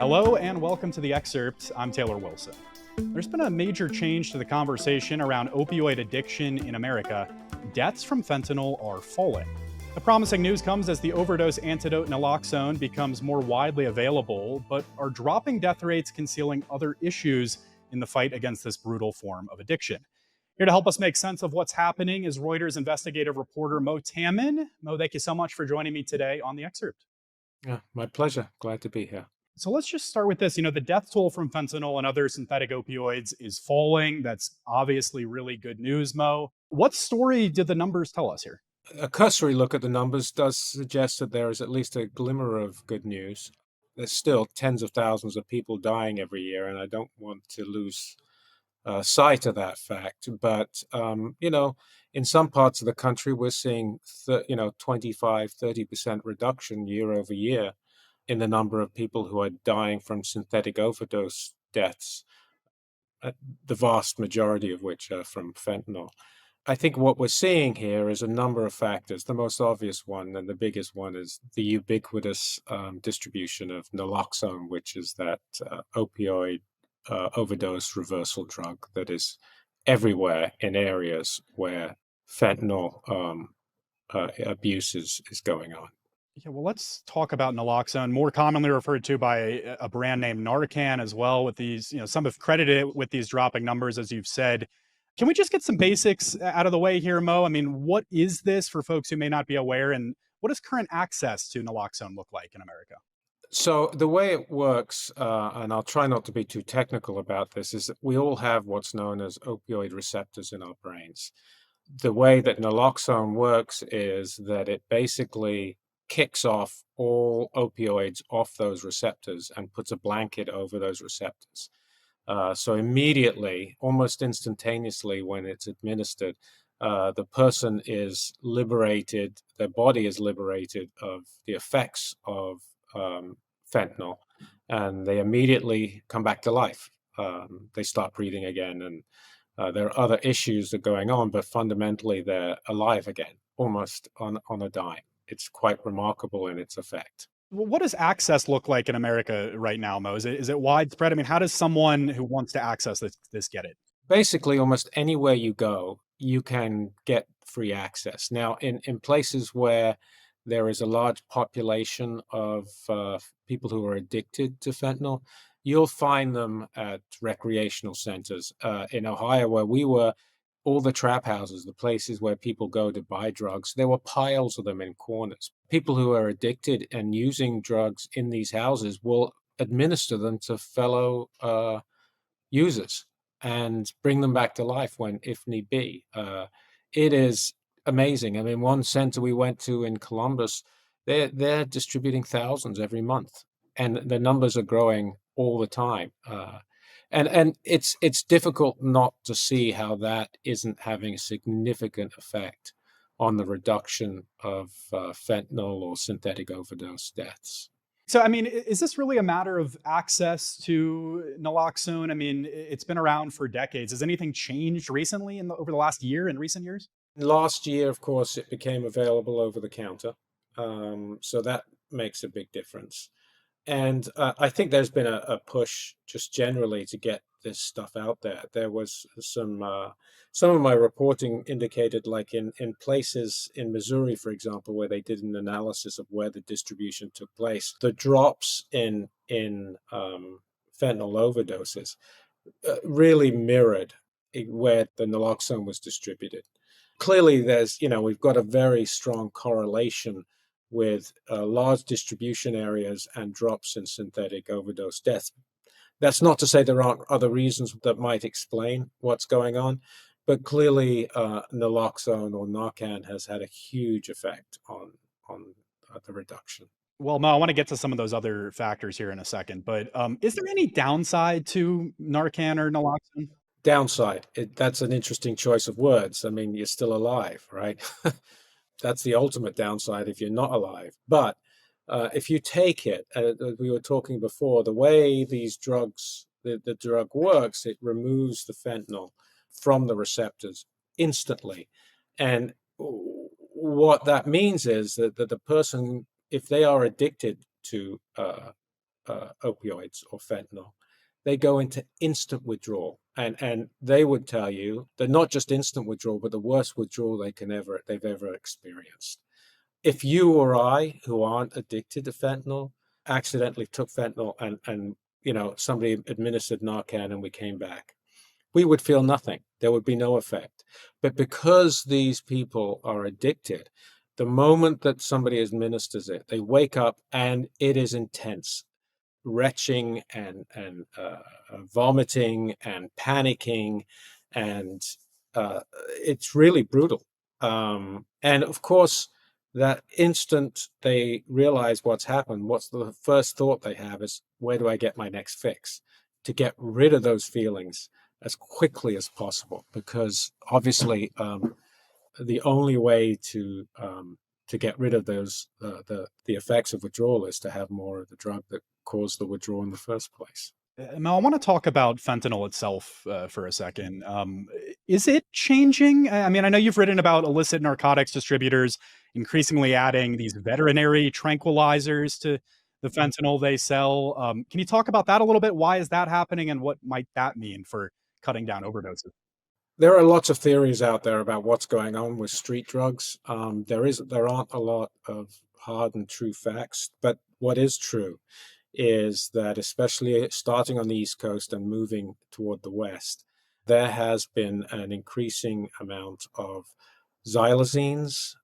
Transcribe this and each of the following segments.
Hello and welcome to the Excerpt. I'm Taylor Wilson. There's been a major change to the conversation around opioid addiction in America. Deaths from fentanyl are falling. The promising news comes as the overdose antidote naloxone becomes more widely available, but are dropping death rates concealing other issues in the fight against this brutal form of addiction? Here to help us make sense of what's happening is Reuters investigative reporter Mo Tamman. Mo, thank you so much for joining me today on the Excerpt. Yeah, my pleasure. Glad to be here. So let's just start with this. The death toll from fentanyl and other synthetic opioids is falling. That's obviously really good news, Mo. What story did the numbers tell us here? A cursory look at the numbers does suggest that there is at least a glimmer of good news. There's still tens of thousands of people dying every year, and I don't want to lose sight of that fact. But, in some parts of the country, we're seeing, 25, 30% reduction year over year in the number of people who are dying from synthetic overdose deaths, uh, the vast majority of which are from fentanyl. I think what we're seeing here is a number of factors. The most obvious one and the biggest one is the ubiquitous distribution of naloxone, which is that opioid overdose reversal drug that is everywhere in areas where fentanyl abuse is going on. Yeah, well, let's talk about naloxone, more commonly referred to by a brand named Narcan as well. With these, some have credited it with these dropping numbers, as you've said. Can we just get some basics out of the way here, Mo? I mean, what is this for folks who may not be aware, and what does current access to naloxone look like in America? So the way it works, and I'll try not to be too technical about this, is that we all have what's known as opioid receptors in our brains. The way that naloxone works is that it basically kicks off all opioids off those receptors and puts a blanket over those receptors. So immediately, almost instantaneously, when it's administered, the person is liberated, their body is liberated of the effects of fentanyl, and they immediately come back to life. They start breathing again, and there are other issues that are going on, but fundamentally, they're alive again, almost on a dime. It's quite remarkable in its effect. Well, what does access look like in America right now, Mo? Is it widespread? I mean, how does someone who wants to access this get it? Basically, almost anywhere you go, you can get free access. Now, in places where there is a large population of people who are addicted to fentanyl, you'll find them at recreational centers. In Ohio, where we were, all the trap houses, the places where people go to buy drugs, there were piles of them in corners. People who are addicted and using drugs in these houses will administer them to fellow users and bring them back to life when, if need be. It is amazing. I mean, one center we went to in Columbus, they're distributing thousands every month, and the numbers are growing all the time. And it's difficult not to see how that isn't having a significant effect on the reduction of fentanyl or synthetic overdose deaths. So, I mean, is this really a matter of access to naloxone? I mean, it's been around for decades. Has anything changed recently over the last year, in recent years? Last year, of course, it became available over the counter. So that makes a big difference. And I think there's been a push just generally to get this stuff out there. There was some of my reporting indicated, like in places in Missouri, for example, where they did an analysis of where the distribution took place, the drops in fentanyl overdoses really mirrored where the naloxone was distributed. Clearly, we've got a very strong correlation with large distribution areas and drops in synthetic overdose deaths. That's not to say there aren't other reasons that might explain what's going on, but clearly naloxone or Narcan has had a huge effect on the reduction. Well, Mo, I want to get to some of those other factors here in a second, but is there any downside to Narcan or naloxone? Downside, that's an interesting choice of words. I mean, you're still alive, right? That's the ultimate downside if you're not alive. But if you take it, we were talking before, the way these drugs, the drug works, it removes the fentanyl from the receptors instantly. And what that means is that the person, if they are addicted to opioids or fentanyl, they go into instant withdrawal. And they would tell you that not just instant withdrawal, but the worst withdrawal they've ever experienced. If you or I, who aren't addicted to fentanyl, accidentally took fentanyl and somebody administered Narcan and we came back, we would feel nothing. There would be no effect. But because these people are addicted, the moment that somebody administers it, they wake up and it is intense, retching and vomiting and panicking, and it's really brutal. And of course, that instant they realize what's happened, what's the first thought they have is, where do I get my next fix? To get rid of those feelings as quickly as possible, because obviously the only way to get rid of those the effects of withdrawal is to have more of the drug that caused the withdrawal in the first place. Now, I want to talk about fentanyl itself for a second. Is it changing? I mean, I know you've written about illicit narcotics distributors increasingly adding these veterinary tranquilizers to the fentanyl they sell. Can you talk about that a little bit? Why is that happening, and what might that mean for cutting down overdoses? There are lots of theories out there about what's going on with street drugs. There aren't a lot of hard and true facts, but what is true is that, especially starting on the East Coast and moving toward the West, there has been an increasing amount of xylazines,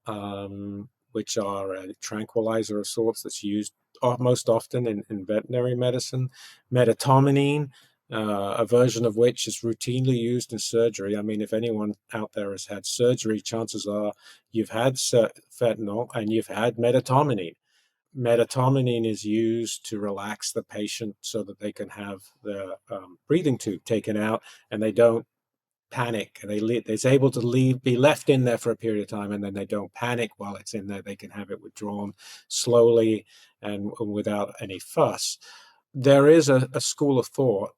which are a tranquilizer of sorts that's used most often in veterinary medicine, metatominine, a version of which is routinely used in surgery. I mean, if anyone out there has had surgery, chances are you've had fentanyl and you've had metatominine. Metatominine is used to relax the patient so that they can have the breathing tube taken out and they don't panic. It's able to be left in there for a period of time, and then they don't panic while it's in there. They can have it withdrawn slowly and without any fuss. There is a school of thought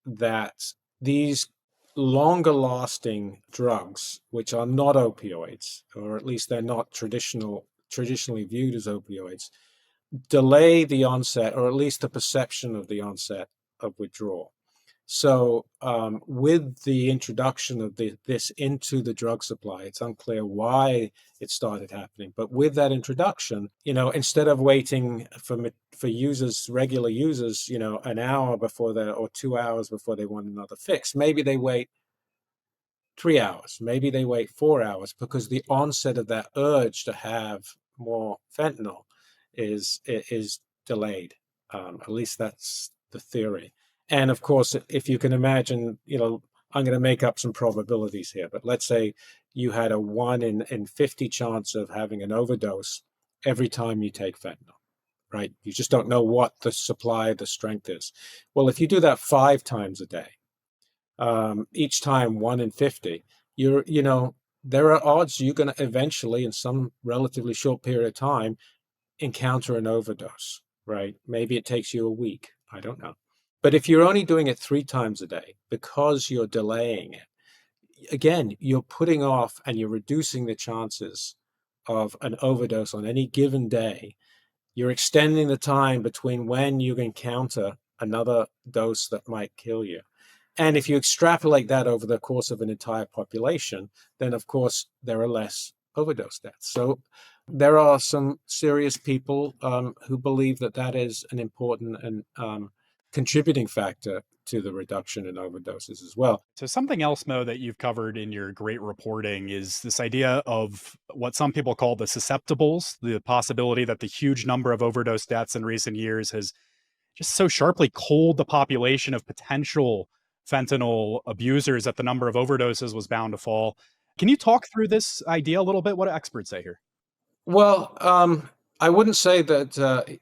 that these longer lasting drugs, which are not opioids, or at least they're not traditionally viewed as opioids, delay the onset, or at least the perception of the onset of withdrawal. So with the introduction of this into the drug supply, it's unclear why it started happening. But with that introduction, instead of waiting for users, regular users, an hour before or 2 hours before they want another fix, maybe they wait 3 hours, maybe they wait 4 hours, because the onset of that urge to have more fentanyl is delayed. At least that's the theory. And of course, if you can imagine, I'm going to make up some probabilities here, but let's say you had a 1 in 50 chance of having an overdose every time you take fentanyl, right? You just don't know what the strength is. Well, if you do that 5 times a day, each time 1 in 50, there are odds you're going to eventually, in some relatively short period of time, encounter an overdose, right? Maybe it takes you a week. I don't know. But if you're only doing it 3 times a day because you're delaying it, again, you're putting off and you're reducing the chances of an overdose on any given day. You're extending the time between when you encounter another dose that might kill you. And if you extrapolate that over the course of an entire population, then of course there are less overdose deaths. So there are some serious people who believe that is an important and contributing factor to the reduction in overdoses as well. So something else, Mo, that you've covered in your great reporting is this idea of what some people call the susceptibles, the possibility that the huge number of overdose deaths in recent years has just so sharply culled the population of potential fentanyl abusers that the number of overdoses was bound to fall. Can you talk through this idea a little bit? What do experts say here? Well, I wouldn't say that.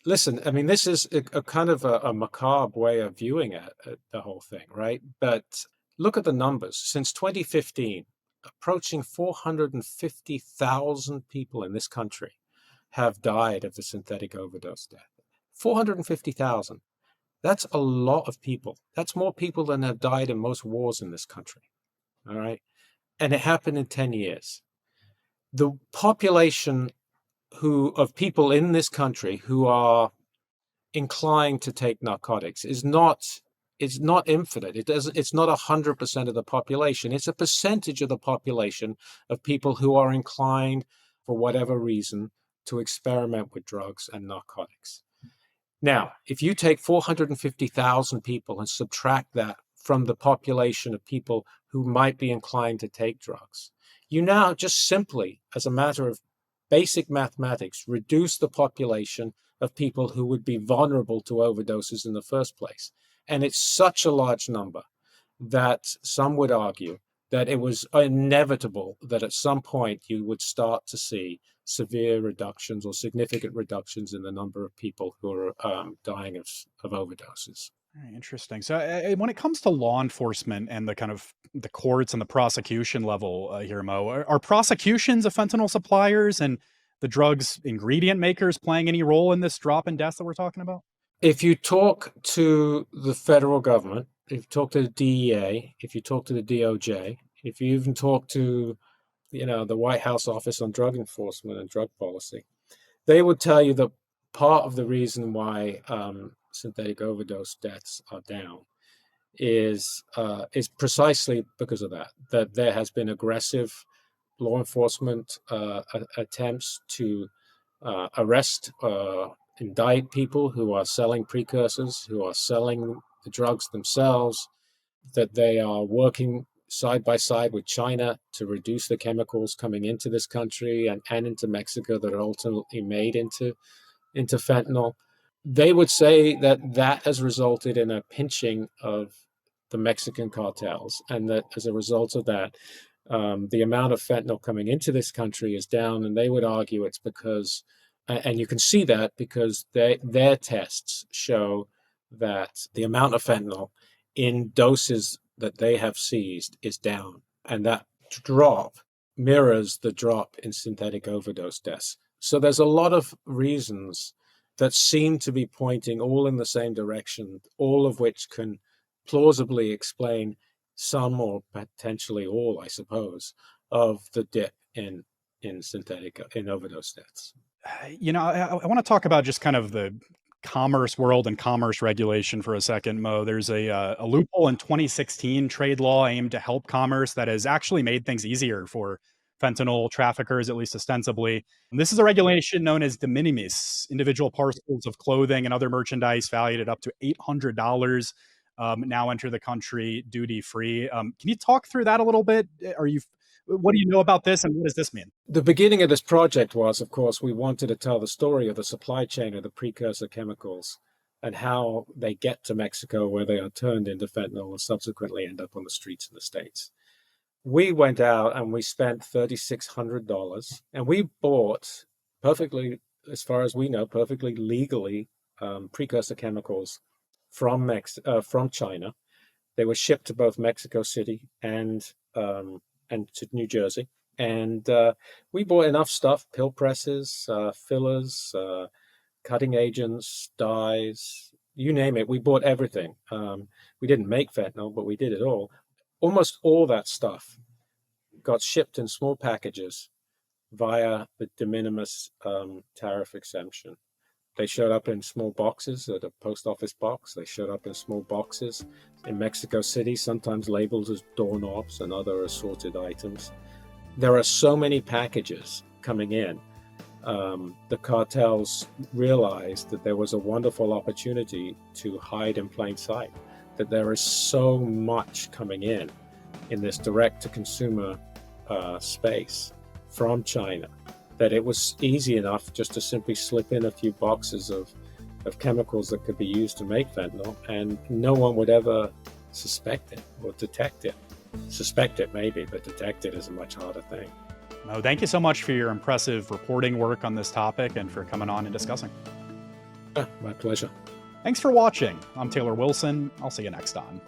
Listen, I mean, this is a kind of a macabre way of viewing the whole thing, right? But look at the numbers. Since 2015, approaching 450,000 people in this country have died of the synthetic overdose death. 450,000. That's a lot of people. That's more people than have died in most wars in this country. All right. And it happened in 10 years. The population of people in this country who are inclined to take narcotics is not infinite. It's not 100% of the population. It's a percentage of the population of people who are inclined, for whatever reason, to experiment with drugs and narcotics. Now, if you take 450,000 people and subtract that from the population of people who might be inclined to take drugs, you now just simply, as a matter of basic mathematics, reduce the population of people who would be vulnerable to overdoses in the first place. And it's such a large number that some would argue that it was inevitable that at some point you would start to see severe reductions or significant reductions in the number of people who are dying of overdoses. Very interesting. So, when it comes to law enforcement and the kind of the courts and the prosecution level here, Mo, are prosecutions of fentanyl suppliers and the drugs ingredient makers playing any role in this drop in deaths that we're talking about? If you talk to the federal government, if you talk to the DEA, if you talk to the DOJ, if you even talk to the White House Office on Drug Enforcement and Drug Policy, they would tell you that part of the reason why synthetic overdose deaths are down is precisely because of that there has been aggressive law enforcement attempts to arrest, indict people who are selling precursors, who are selling the drugs themselves, that they are working side by side with China to reduce the chemicals coming into this country and into Mexico that are ultimately made into fentanyl. They would say that has resulted in a pinching of the Mexican cartels, and that as a result of that, the amount of fentanyl coming into this country is down. And they would argue it's because, and you can see that because their tests show that the amount of fentanyl in doses that they have seized is down. And that drop mirrors the drop in synthetic overdose deaths. So there's a lot of reasons that seem to be pointing all in the same direction, all of which can plausibly explain some or potentially all, I suppose, of the dip in overdose deaths. I want to talk about just kind of the commerce world and commerce regulation for a second, Mo. There's a loophole in 2016 trade law aimed to help commerce that has actually made things easier for fentanyl traffickers, at least ostensibly. And this is a regulation known as de minimis. Individual parcels of clothing and other merchandise valued at up to $800 now enter the country duty free. Can you talk through that a little bit? What do you know about this, and what does this mean? The beginning of this project was, of course, we wanted to tell the story of the supply chain of the precursor chemicals and how they get to Mexico, where they are turned into fentanyl and subsequently end up on the streets in the States. We went out and we spent $3,600, and we bought perfectly, as far as we know, perfectly legally precursor chemicals from China. They were shipped to both Mexico City and to New Jersey. And we bought enough stuff: pill presses, fillers, cutting agents, dyes, you name it. We bought everything. We didn't make fentanyl, but we did it all. Almost all that stuff got shipped in small packages via the de minimis tariff exemption. They showed up in small boxes at a post office box. They showed up in small boxes in Mexico City, sometimes labeled as doorknobs and other assorted items. There are so many packages coming in. The cartels realized that there was a wonderful opportunity to hide in plain sight, that there is so much coming in this direct-to-consumer space from China, that it was easy enough just to simply slip in a few boxes of chemicals that could be used to make fentanyl, and no one would ever suspect it or detect it. Suspect it maybe, but detect it is a much harder thing. Mo, thank you so much for your impressive reporting work on this topic and for coming on and discussing. My pleasure. Thanks for watching. I'm Taylor Wilson. I'll see you next time.